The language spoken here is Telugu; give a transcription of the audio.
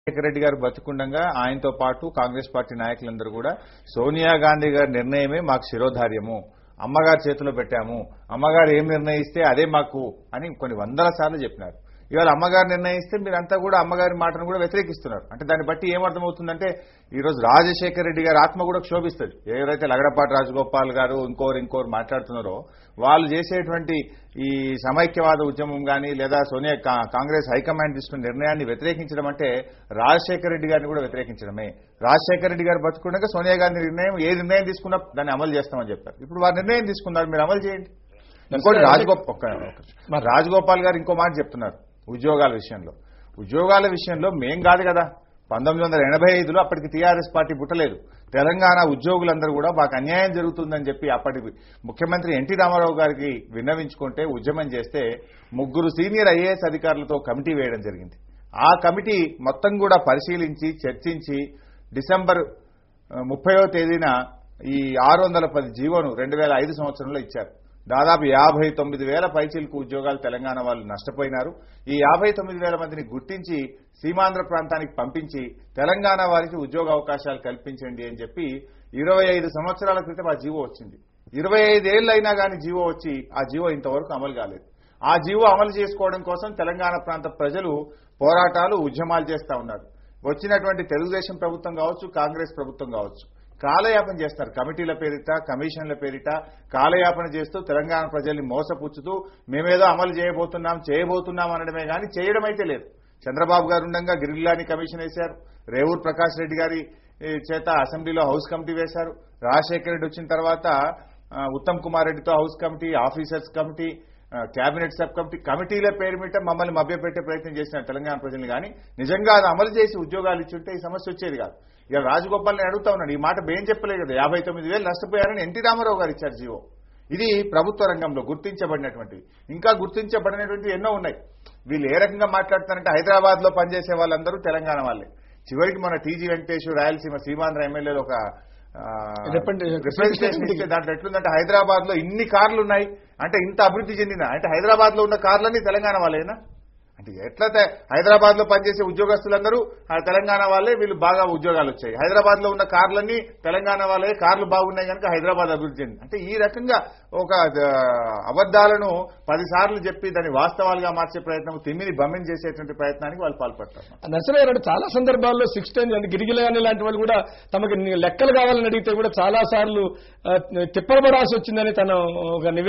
రాజశేఖర రెడ్డి గారు బతుకుండగా ఆయనతో పాటు కాంగ్రెస్ పార్టీ నాయకులందరూ కూడా సోనియా గాంధీ గారి నిర్ణయమే మాకు శిరోధార్యము, అమ్మగారి చేతిలో పెట్టాము, అమ్మగారు ఏం నిర్ణయిస్తే అదే మాకు అని కొన్ని వందల సార్లు చెప్పినారు. ఇవాళ అమ్మగారు నిర్ణయిస్తే మీరంతా కూడా అమ్మగారి మాటను కూడా వ్యతిరేకిస్తున్నారు. అంటే దాన్ని బట్టి ఏమర్థమవుతుందంటే ఈ రోజు రాజశేఖర రెడ్డి గారి ఆత్మ కూడా క్షోభిస్తుంది. ఎవరైతే లగడపాటి రాజగోపాల్ గారు ఇంకోరు మాట్లాడుతున్నారో వాళ్ళు చేసేటువంటి ఈ సమైక్యవాద ఉద్యమం కానీ లేదా సోనియా కాంగ్రెస్ హైకమాండ్ తీసుకున్న నిర్ణయాన్ని వ్యతిరేకించడం అంటే రాజశేఖర రెడ్డి గారిని కూడా వ్యతిరేకించడమే. రాజశేఖర రెడ్డి గారు బతుకుండగా సోనియా గాంధీ ఏ నిర్ణయం తీసుకున్నా దాన్ని అమలు చేస్తామని చెప్పారు. ఇప్పుడు వారు నిర్ణయం తీసుకున్నారు, మీరు అమలు చేయండి. ఇంకోటి రాజగోపాల్ గారు ఇంకో మాట చెప్తున్నారు ఉద్యోగాల విషయంలో మేం కాదు కదా, 1985లో అప్పటికి టీఆర్ఎస్ పార్టీ పుట్టలేదు. తెలంగాణ ఉద్యోగులందరూ కూడా మాకు అన్యాయం జరుగుతుందని చెప్పి అప్పటి ముఖ్యమంత్రి ఎన్టీ రామారావు గారికి విన్నవించుకుంటే ఉద్యమం చేస్తే 3 సీనియర్ ఐఏఎస్ అధికారులతో కమిటీ వేయడం జరిగింది. ఆ కమిటీ మొత్తం కూడా పరిశీలించి చర్చించి డిసెంబర్ 30వ తేదీన ఈ 610 జీవోను 2005 సంవత్సరంలో ఇచ్చారు. దాదాపు 59,000 పైచీలకు ఉద్యోగాలు తెలంగాణ వాళ్ళు నష్టపోయినారు. ఈ 59,000 మందిని గుర్తించి సీమాంధ్ర ప్రాంతానికి పంపించి తెలంగాణ వారికి ఉద్యోగ అవకాశాలు కల్పించండి అని చెప్పి 25 సంవత్సరాల క్రితం ఆ జీవో వచ్చింది. 25 ఏళ్ళు అయినా కానీ జీవో వచ్చి ఆ జీవో ఇంతవరకు అమలు కాలేదు. ఆ జీవో అమలు చేసుకోవడం కోసం తెలంగాణ ప్రాంత ప్రజలు పోరాటాలు ఉద్యమాలు చేస్తా ఉన్నారు. వచ్చినటువంటి తెలుగుదేశం ప్రభుత్వం కావచ్చు, కాంగ్రెస్ ప్రభుత్వం కావచ్చు, కాలయాపన చేస్తారు. కమిటీల పేరిట, కమిషన్ల పేరిట కాలయాపన చేస్తూ తెలంగాణ ప్రజల్ని మోసపుచ్చుతూ మేమేదో అమలు చేయబోతున్నాం అనడమే కానీ చేయడం అయితే లేదు. చంద్రబాబు గారు ఉండగా గిరిల్లాని కమిషన్ వేశారు, రేవూరు ప్రకాష్ రెడ్డి గారి చేత అసెంబ్లీలో హౌస్ కమిటీ వేశారు. రాజశేఖర రెడ్డి వచ్చిన తర్వాత ఉత్తమ్ కుమార్ రెడ్డితో house committee, officers committee, cabinet sub committee, కమిటీల పేరు మీద మమ్మల్ని మభ్యపెట్టే ప్రయత్నం చేసిన తెలంగాణ ప్రజల్ని కానీ నిజంగా అది అమలు చేసి ఉద్యోగాలు ఇచ్చుంటే ఈ సమస్య వచ్చేది కాదు. ఇక రాజగోపాల్ని అడుగుతా ఉన్నాడు, ఈ మాట ఏం చెప్పలేదు కదా, 59,000 నష్టపోయారని ఎన్టీ రామారావు గారు ఇచ్చారు జీవో. ఇది ప్రభుత్వ రంగంలో గుర్తించబడినటువంటివి. ఇంకా గుర్తించబడినటువంటివి ఎన్నో ఉన్నాయి. వీళ్ళు ఏ రకంగా మాట్లాడుతారంటే హైదరాబాద్ లో పనిచేసే వాళ్ళందరూ తెలంగాణ వాళ్ళే. చివరికి మన టీజీ వెంకటేష్ రాయలసీమ సీమాంధ్ర ఎమ్మెల్యేలు ఒక రిప్రజెంటేషన్ ఇస్తే దాంట్లో ఎట్లుందంటే హైదరాబాద్ లో ఇన్ని కార్లు ఉన్నాయి అంటే ఇంత అభివృద్ధి చెందిన అంటే హైదరాబాద్ లో ఉన్న కార్లన్నీ తెలంగాణ వాళ్ళేనా? అంటే ఎట్లా హైదరాబాద్ లో పనిచేసే ఉద్యోగస్తులందరూ తెలంగాణ వాళ్ళే, వీళ్ళు బాగా ఉద్యోగాలు వచ్చాయి. హైదరాబాద్ లో ఉన్న కార్లన్నీ తెలంగాణ వాళ్ళే, కార్లు బాగున్నాయి కనుక హైదరాబాద్ అభివృద్ధి చెంది. అంటే ఈ రకంగా ఒక అబద్దాలను 10 సార్లు చెప్పి దాన్ని వాస్తవాలుగా మార్చే ప్రయత్నం, తిమ్మిని బమ్మిని చేసేటువంటి ప్రయత్నానికి వాళ్ళు పాల్పడతారు. నరసింహ చాలా సందర్భాల్లో 16 గిరిగిలాని లాంటి వాళ్ళు కూడా తమకు లెక్కలు కావాలని అడిగితే కూడా చాలా సార్లు తిప్పబడాల్సి వచ్చిందని తన ఒక